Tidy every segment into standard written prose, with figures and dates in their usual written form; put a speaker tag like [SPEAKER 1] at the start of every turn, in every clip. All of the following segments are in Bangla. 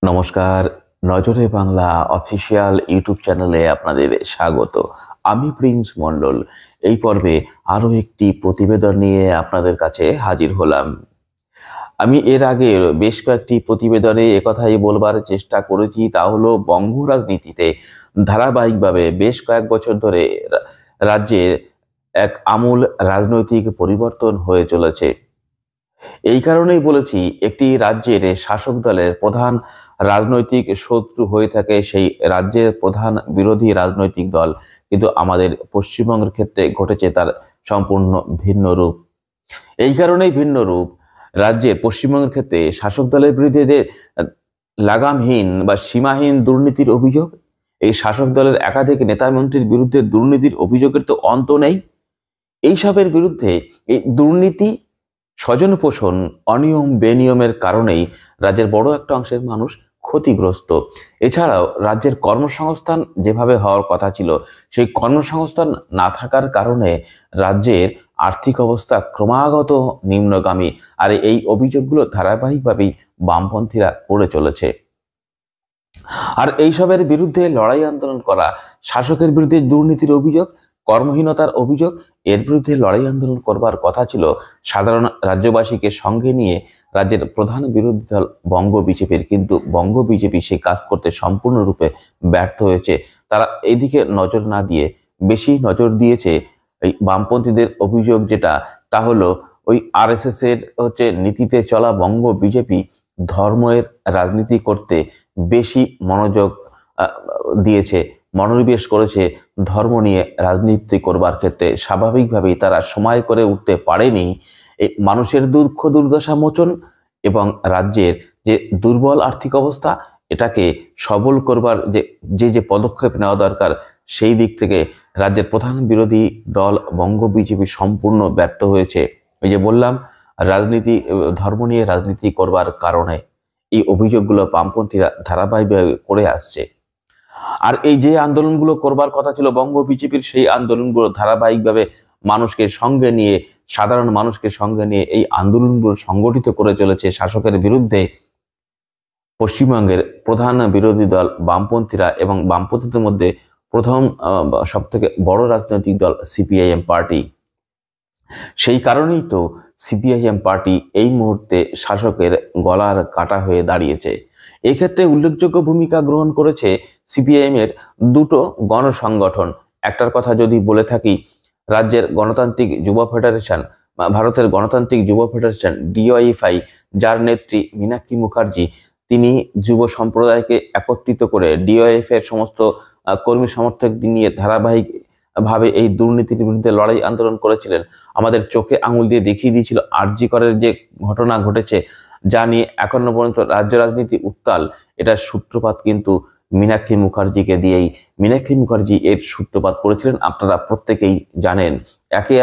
[SPEAKER 1] নমস্কার। নজরে বাংলা অফিসিয়াল ইউটিউব চ্যানেলে আপনাদের স্বাগত। আমি প্রিন্স মণ্ডল। এই পর্বে আরও একটি প্রতিবেদন নিয়ে আপনাদের কাছে হাজির হলাম। আমি এর আগে বেশ কয়েকটি প্রতিবেদনে একথাই বলবার চেষ্টা করেছি, তা হলো বঙ্গ রাজনীতিতে ধারাবাহিকভাবে বেশ কয়েক বছর ধরে রাজ্যে এক আমূল রাজনৈতিক পরিবর্তন হয়ে চলেছে। এই কারণেই বলেছি, একটি রাজ্যের শাসক দলের প্রধান রাজনৈতিক শত্রু হয়ে থাকে সেই রাজ্যের প্রধান বিরোধী রাজনৈতিক দল, কিন্তু আমাদের পশ্চিমবঙ্গের ক্ষেত্রে ঘটেছে তার সম্পূর্ণ ভিন্ন রূপ। এই কারণেই ভিন্ন রূপ, রাজ্যের পশ্চিমবঙ্গের ক্ষেত্রে শাসক দলের বিরুদ্ধে যে লাগামহীন বা সীমাহীন দুর্নীতির অভিযোগ, এই শাসক দলের একাধিক নেতা মন্ত্রীর বিরুদ্ধে দুর্নীতির অভিযোগের তো অন্ত নেই। এইসবের বিরুদ্ধে এই দুর্নীতি, স্বজন পোষণ, অনিয়ম বেনিয়মের কারণেই রাজ্যের বড় একটা অংশের মানুষ ক্ষতিগ্রস্ত। এছাড়াও রাজ্যের কর্মসংস্থান যেভাবে হওয়ার কথা ছিল, সেই কর্মসংস্থান না থাকার কারণে রাজ্যের আর্থিক অবস্থা ক্রমাগত নিম্নগামী। আর এই অভিযোগগুলো ধারাবাহিকভাবেই বামপন্থীরা করে চলেছে। আর এইসবের বিরুদ্ধে লড়াই আন্দোলন করা, শাসকের বিরুদ্ধে দুর্নীতির অভিযোগ, কর্মহীনতার অভিযোগ, এর বিরুদ্ধে লড়াই আন্দোলন করবার কথা ছিল সাধারণ রাজ্যবাসীকে সঙ্গে নিয়ে রাজ্যের প্রধান বিরোধী দল বঙ্গ বিজেপির, কিন্তু বঙ্গ বিজেপি সেই কাজ করতে সম্পূর্ণরূপে ব্যর্থ হয়েছে। তারা এদিকে নজর না দিয়ে বেশি নজর দিয়েছে এই বামপন্থীদের অভিযোগ যেটা, তা হলো ওই আরএসএস এর নীতিতে চলা বঙ্গ বিজেপি ধর্মের রাজনীতি করতে বেশি মনোযোগ দিয়েছে, মনোনিবেশ করেছে ধর্ম নিয়ে রাজনীতি করবার ক্ষেত্রে। স্বাভাবিকভাবেই তারা সময় করে উঠতে পারেনি এই মানুষের দুঃখ দুর্দশা মোচন এবং রাজ্যের যে দুর্বল আর্থিক অবস্থা, এটাকে সবল করবার যে পদক্ষেপ নেওয়া দরকার, সেই দিক থেকে রাজ্যের প্রধান বিরোধী দল বঙ্গ বিজেপি সম্পূর্ণ ব্যর্থ হয়েছে। ওই যে বললাম, রাজনীতি, ধর্ম নিয়ে রাজনীতি করবার কারণে এই অভিযোগগুলো বামপন্থীরা ধারাবাহিকভাবে করে আসছে। আর এই যে আন্দোলনগুলো করবার কথা ছিল বঙ্গ বিজেপির, সেই আন্দোলনগুলো ধারাবাহিকভাবে মানুষকে সঙ্গে নিয়ে, সাধারণ মানুষকে সঙ্গে নিয়ে এই আন্দোলনগুলো সংগঠিত করে চলেছে শাসকের বিরুদ্ধে পশ্চিমবঙ্গের প্রধান বিরোধী দল বামপন্থীরা। এবং বামপন্থীদের মধ্যে প্রথম সব থেকে বড় রাজনৈতিক দল সিপিআইএম পার্টি। সেই কারণেই তো সিপিআইএম পার্টি এই মুহূর্তে শাসকের গলার কাটা হয়ে দাঁড়িয়েছে। এক্ষেত্রে উল্লেখযোগ্য ভূমিকা গ্রহণ করেছে সিপিআইএম এর দুটো গণসংগঠন। একটার কথা যদি বলে থাকি, রাজ্যের গণতান্ত্রিক যুব ফেডারেশন, ভারতের গণতান্ত্রিক যুব ফেডারেশন ডিওয়াইএফআই, যার নেত্রী মীনাক্ষী মুখার্জি, তিনি যুব সম্প্রদায়কে একত্রিত করে ডিওয়াইএফ এর সমস্ত কর্মী সমর্থক নিয়ে ধারাবাহিক ভাবে এই দুর্নীতির বিরুদ্ধে লড়াই আন্দোলন করেছিলেন। আমাদের চোখে আঙুল দিয়ে দেখিয়ে দিয়েছিল আরজি করের যে ঘটনা ঘটেছে, যা নিয়ে এখনো পর্যন্ত রাজ্য রাজনীতি উত্তাল। এটার সূত্রপাত কিন্তু মীনাক্ষী মুখার্জিকে দিয়েই। মীনাক্ষী মুখার্জি এর সূত্রপাত করেছিলেন, আপনারা প্রত্যেকেই জানেন। একে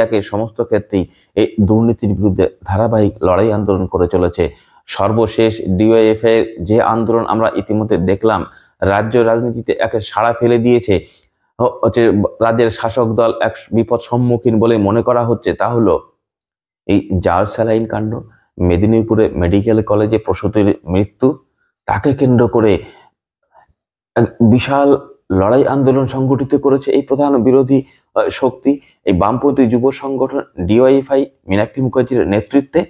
[SPEAKER 1] একে সমস্ত ক্ষেত্রেই এই দুর্নীতির বিরুদ্ধে ধারাবাহিক লড়াই আন্দোলন করে চলেছে। সর্বশেষ ডিওএফ এর যে আন্দোলন আমরা ইতিমধ্যে দেখলাম, রাজ্য রাজনীতিতে একে সাড়া ফেলে দিয়েছে। রাজ্যের শাসক দল এক বিপদ সম্মুখীন বলে মনে করা হচ্ছে, তা হলো এই জাল স্যালাইন কাণ্ড। মেদিনীপুরে মেডিকেল কলেজে প্রসূতির মৃত্যু, তাকে কেন্দ্র করে বিশাল লড়াই আন্দোলন সংগঠিত করেছে এই প্রধান বিরোধী শক্তি, এই বামপন্থী যুব সংগঠন ডিওয়াইএফআই মীনাক্ষী মুখার্জির নেতৃত্বে।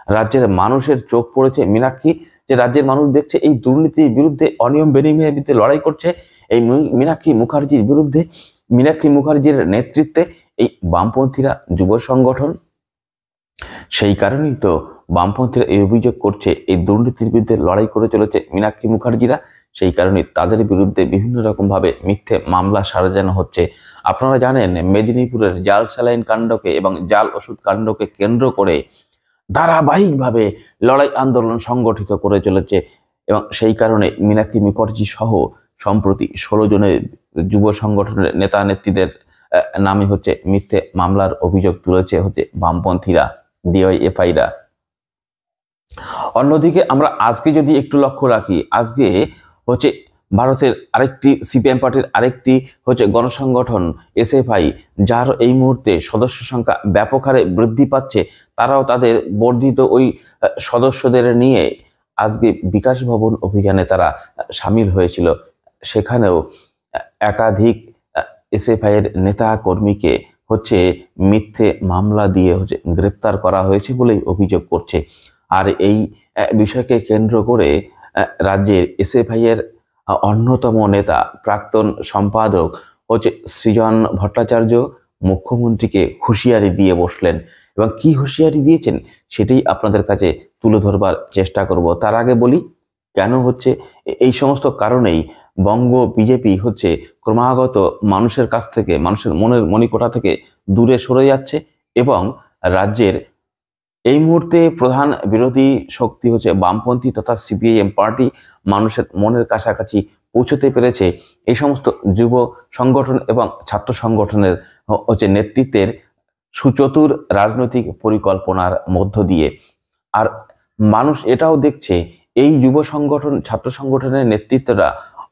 [SPEAKER 1] রাজ্যের মানুষের চোখ পড়েছে মীনাক্ষী, যে রাজ্যের মানুষ দেখছে এই দুর্নীতির বিরুদ্ধে, অনিয়ম বেনিয়মের বিরুদ্ধে লড়াই করছে এই মীনাক্ষী মুখার্জির বিরুদ্ধে। মীনাক্ষী মুখার্জির নেতৃত্বে এই বামপন্থীরা যুব সংগঠন। সেই কারণেই তো বামপন্থীরা এই অভিযোগ করছে এই দুর্নীতির বিরুদ্ধে লড়াই করে চলেছে মীনাক্ষী মুখার্জিরা। সেই কারণে তাদের বিরুদ্ধে বিভিন্ন রকম ভাবে মিথ্যে মামলা সাজানো হচ্ছে। আপনারা জানেন, মেদিনীপুরের জাল স্যালাইন কাণ্ডকে এবং জাল ওষুধ কাণ্ডকে কেন্দ্র করে ধারাবাহিকভাবে লড়াই আন্দোলন সংগঠিত করে চলেছে। এবং সেই কারণে মীনাক্ষী মুখার্জি সহ সম্প্রতি 16 জনের যুব সংগঠনের নেতা নেত্রীদের নামে মিথ্যে মামলার অভিযোগ তুলেছে বামপন্থীরা, ডিওয়াইএফআইরা। অন্যদিকে আমরা আজকে যদি একটু লক্ষ্য রাখি, আজকে ভারতের আরেকটি সিপিএম পার্টির আরেকটি গণসংগঠন এসএফআই, যার এই মুহূর্তে সদস্য সংখ্যা ব্যাপক হারে বৃদ্ধি পাচ্ছে। তারাও তাদের বর্ধিত ওই সদস্যদের নিয়ে আজকে বিকাশ ভবন অভিযানে তারা সামিল হয়েছিল, সেখানেও একাধিক এসএফআই এর নেতা কর্মীকে মিথ্যে মামলা দিয়ে গ্রেপ্তার করা হয়েছে বলেই অভিযোগ করছে। আর এই বিষয়কে কেন্দ্র করে রাজ্যের এসএফআই এর অন্যতম নেতা প্রাক্তন সম্পাদক সৃজন ভট্টাচার্য মুখ্যমন্ত্রীকে হুঁশিয়ারি দিয়ে বসলেন, এবং কি হুঁশিয়ারি দিয়েছেন সেটাই আপনাদের কাছে তুলে ধরবার চেষ্টা করব। তার আগে বলি কেন এই সমস্ত কারণেই বঙ্গ বিজেপি ক্রমাগত মানুষের কাছ থেকে, মানুষের মনের মণিকোঠা থেকে দূরে সরে যাচ্ছে, এবং রাজ্যের এই মুহূর্তে প্রধান বিরোধী শক্তি বামপন্থী তথা সিপিআইএম পার্টি মানুষের মনের কাছাকাছি পৌঁছতে পেরেছে এই সমস্ত যুব সংগঠন এবং ছাত্র সংগঠনের নেতৃত্বের সুচতুর রাজনৈতিক পরিকল্পনার মধ্য দিয়ে। আর মানুষ এটাও দেখছে এই যুব সংগঠন, ছাত্র সংগঠনের নেতৃত্বরা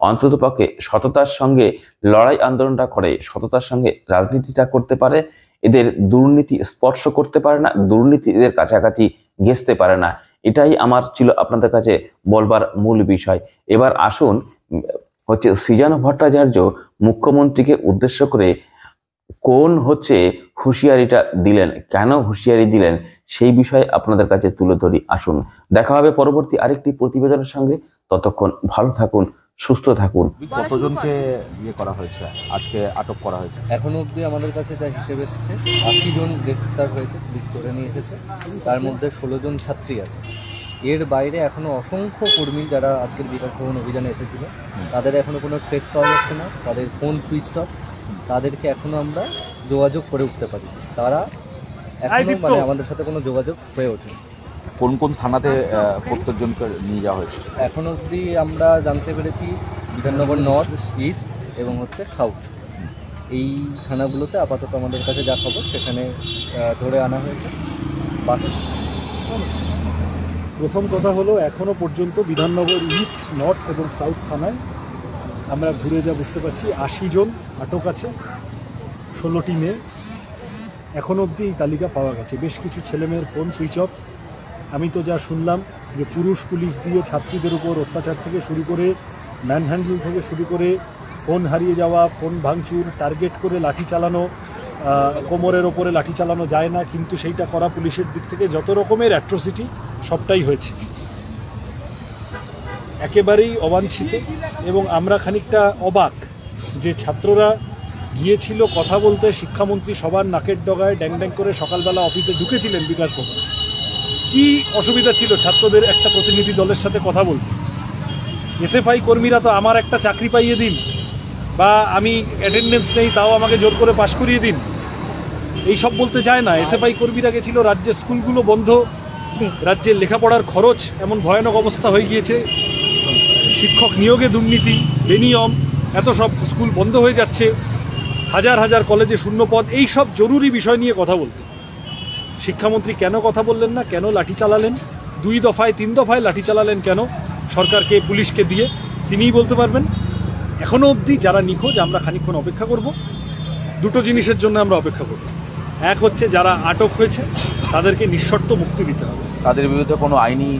[SPEAKER 1] অন্ততপক্ষে সততার সঙ্গে লড়াই আন্দোলনটা করে, সততার সঙ্গে রাজনীতিটা করতে পারে, এদের দুর্নীতি স্পর্শ করতে পারে না, দুর্নীতি এদের কাছাকাছি ঘেঁষতে পারে না। এটাই আমার ছিল আপনাদের কাছে বলবার মূল বিষয়। এবার আসুন সৃজন ভট্টাচার্য মুখ্যমন্ত্রীকে উদ্দেশ্য করে কোন হুঁশিয়ারিটা দিলেন, কেন হুঁশিয়ারি দিলেন সেই বিষয়ে আপনাদের কাছে তুলে ধরি। আসুন, দেখা হবে পরবর্তী আরেকটি প্রতিবেদনের সঙ্গে। ততক্ষণ ভালো থাকুন, সুস্থ থাকুন।
[SPEAKER 2] কতজনকে করা হয়েছে, আজকে আটক করা হয়েছে?
[SPEAKER 3] এখনো অবধি আমাদের কাছে যা হিসেবে এসেছে 80 জন গ্রেফতার হয়েছে, পুলিশ ধরে নিয়ে এসেছে। তার মধ্যে 16 জন ছাত্রী আছে। এর বাইরে এখনো অসংখ্য কর্মী যারা আজকের বিকাশ ভবন অভিযানে এসেছিল, তাদের এখনো কোনো ট্রেস পাওয়া যাচ্ছে না, তাদের ফোন সুইচ অফ, তাদেরকে এখনো আমরা যোগাযোগ করে উঠতে পারি। তারা এখনো আমাদের সাথে কোনো যোগাযোগ হয়ে ওঠেনি।
[SPEAKER 2] কোন কোন থানাতে প্রত্যেকজনকে নিয়ে যাওয়া হয়েছে?
[SPEAKER 3] এখন অবধি আমরা জানতে পেরেছি বিধাননগর নর্থ, ইস্ট এবং সাউথ, এই থানাগুলোতে আপাতত আমাদের কাছে যা খবর সেখানে ধরে আনা হয়েছে।
[SPEAKER 4] প্রথম কথা হলো, এখনও পর্যন্ত বিধাননগর ইস্ট, নর্থ এবং সাউথ থানায় আমরা ঘুরে যা বুঝতে পারছি 80 জন আটক আছে, 16টি মেয়ে। এখন অবধি এই তালিকা পাওয়া গেছে। বেশ কিছু ছেলেমেয়ের ফোন সুইচ অফ। আমি তো যা শুনলাম যে পুরুষ পুলিশ দিয়ে ছাত্রীদের উপর অত্যাচার থেকে শুরু করে, ম্যানহ্যান্ডেল থেকে শুরু করে, ফোন হারিয়ে যাওয়া, ফোন ভাঙচুর, টার্গেট করে লাঠি চালানো, কোমরের ওপরে লাঠি চালানো যায় না কিন্তু সেইটা করা পুলিশের দিক থেকে, যত রকমের অ্যাট্রোসিটি সবটাই হয়েছে। একেবারেই অবাঞ্ছিত। এবং আমরা খানিকটা অবাক যে ছাত্ররা গিয়েছিল কথা বলতে, শিক্ষামন্ত্রী সবার নাকের ডগায় ড্যাং ড্যাং করে সকালবেলা অফিসে ঢুকেছিলেন বিকাশ ভবনে। কি অসুবিধা ছিল ছাত্রদের একটা প্রতিনিধি দলের সাথে কথা বলতে? এসএফআই কর্মীরা তো আমার একটা চাকরি পাইয়ে দিন, বা আমি অ্যাটেন্ডেন্স নেই তাও আমাকে জোর করে পাশ করিয়ে দিন, এইসব বলতে যায় না। এসএফআই কর্মীরা গেছিল, রাজ্যের স্কুলগুলো বন্ধ, রাজ্যের লেখাপড়ার খরচ এমন ভয়ানক অবস্থা হয়ে গিয়েছে, শিক্ষক নিয়োগে দুর্নীতি, বেনিয়ম, এত সব স্কুল বন্ধ হয়ে যাচ্ছে, হাজার হাজার কলেজে শূন্য পদ, এই সব জরুরি বিষয় নিয়ে কথা বলতে। শিক্ষামন্ত্রী কেন কথা বললেন না? কেন লাঠি চালালেন? 2 দফায় 3 দফায় লাঠি চালালেন কেন সরকারকে, পুলিশকে দিয়ে? তিনিই বলতে পারবেন। এখনও অবধি যারা নিখোঁজ, আমরা খানিকক্ষণ অপেক্ষা করব। দুটো জিনিসের জন্য আমরা অপেক্ষা করব। এক যারা আটক হয়েছে তাদেরকে নিঃশর্ত মুক্তি দিতে হবে।
[SPEAKER 2] তাদের বিরুদ্ধে কোনো আইনি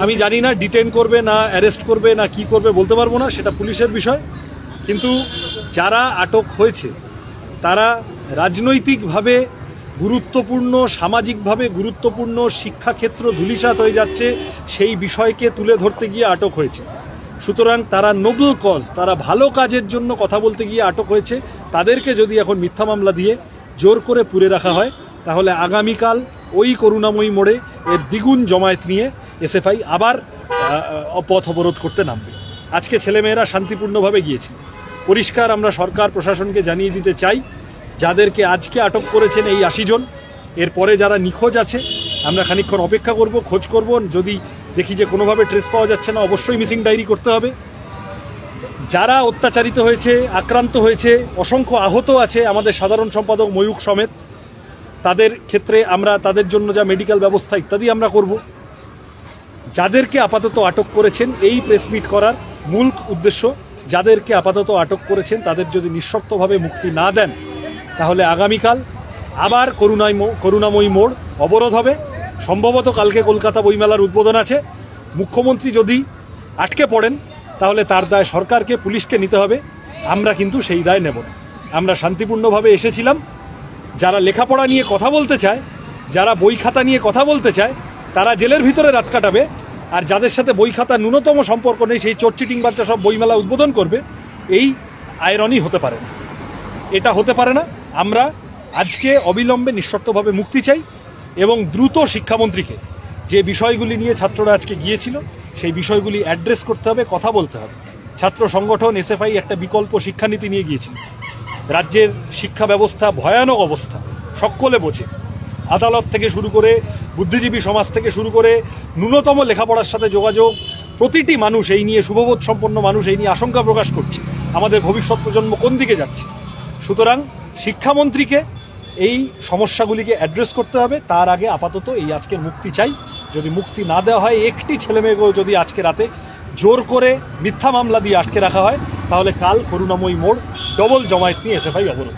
[SPEAKER 4] আমি জানি না, ডিটেইন করবে না অ্যারেস্ট করবে না কি করবে বলতে পারবো না, সেটা পুলিশের বিষয়। কিন্তু যারা আটক হয়েছে তারা রাজনৈতিকভাবে গুরুত্বপূর্ণ, সামাজিকভাবে গুরুত্বপূর্ণ, শিক্ষাক্ষেত্র ধূলিসাৎ হয়ে যাচ্ছে সেই বিষয়কে তুলে ধরতে গিয়ে আটক হয়েছে। সুতরাং তারা নোবেল কজ, তারা ভালো কাজের জন্য কথা বলতে গিয়ে আটক হয়েছে। তাদেরকে যদি এখন মিথ্যা মামলা দিয়ে জোর করে পুরে রাখা হয়, তাহলে আগামীকাল ওই করুণাময়ী মোড়ে এর দ্বিগুণ জমায়েত নিয়ে এসএফআই আবার পথ অবরোধ করতে নামবে। আজকে ছেলেমেয়েরা শান্তিপূর্ণভাবে গিয়েছে। পরিষ্কার আমরা সরকার প্রশাসনকে জানিয়ে দিতে চাই, যাদেরকে আজকে আটক করেছেন এই 80 জন, এরপরে যারা নিখোঁজ আছে আমরা খানিকক্ষণ অপেক্ষা করব, খোঁজ করব। যদি দেখি যে কোনোভাবে ট্রেস পাওয়া যাচ্ছে না, অবশ্যই মিসিং ডায়েরি করতে হবে। যারা অত্যাচারিত হয়েছে, আক্রান্ত হয়েছে, অসংখ্য আহত আছে, আমাদের সাধারণ সম্পাদক ময়ূখ সমেত, তাদের ক্ষেত্রে আমরা তাদের জন্য যা মেডিকেল ব্যবস্থা ইত্যাদি আমরা করব। যাদেরকে আপাতত আটক করেছেন, এই প্রেস মিট করার মূল উদ্দেশ্য, যাদেরকে আপাতত আটক করেছেন তাদের যদি নিঃশর্তভাবে মুক্তি না দেন, তাহলে আগামীকাল আবার করুণাময়ী মোড় অবরোধ হবে। সম্ভবত কালকে কলকাতা বইমেলার উদ্বোধন আছে, মুখ্যমন্ত্রী যদি আটকে পড়েন তাহলে তার দায় সরকারকে, পুলিশকে নিতে হবে। আমরা কিন্তু সেই দায় নেব না। আমরা শান্তিপূর্ণভাবে এসেছিলাম। যারা লেখাপড়া নিয়ে কথা বলতে চায়, যারা বই খাতা নিয়ে কথা বলতে চায়, তারা জেলের ভিতরে রাত কাটাবে। আর যাদের সাথে বই খাতা ন্যূনতম সম্পর্ক নেই, সেই চোর চিটিং বাচ্চা সব বইমেলা উদ্বোধন করবে। এই আয়রনি হতে পারে না, এটা হতে পারে না। আমরা আজকে অবিলম্বে নিঃশর্তভাবে মুক্তি চাই এবং দ্রুত শিক্ষামন্ত্রীকে যে বিষয়গুলি নিয়ে ছাত্ররা আজকে গিয়েছিল সেই বিষয়গুলি অ্যাড্রেস করতে হবে, কথা বলতে হবে। ছাত্র সংগঠন এসএফআই একটা বিকল্প শিক্ষানীতি নিয়ে গিয়েছিল। রাজ্যের শিক্ষা ব্যবস্থা ভয়ানক অবস্থা, সকলে বোঝে। আদালত থেকে শুরু করে, বুদ্ধিজীবী সমাজ থেকে শুরু করে, ন্যূনতম লেখাপড়ার সাথে যোগাযোগ, প্রতিটি মানুষ এই নিয়ে, শুভবোধ সম্পন্ন মানুষ এই নিয়ে আশঙ্কা প্রকাশ করছে আমাদের ভবিষ্যৎ প্রজন্ম কোন দিকে যাচ্ছে। সুতরাং শিক্ষামন্ত্রীকে এই সমস্যাগুলিকে অ্যাড্রেস করতে হবে। তার আগে আপাতত এই আজকের মুক্তি চাই। যদি মুক্তি না দেওয়া হয়, একটি ছেলেমেয়েকেও যদি আজকে রাতে জোর করে মিথ্যা মামলা দিয়ে আটকে রাখা হয়, তাহলে কাল করুণাময়ী মোড় ডবল জমায়েত নিয়ে এসএফআই অবরোধ।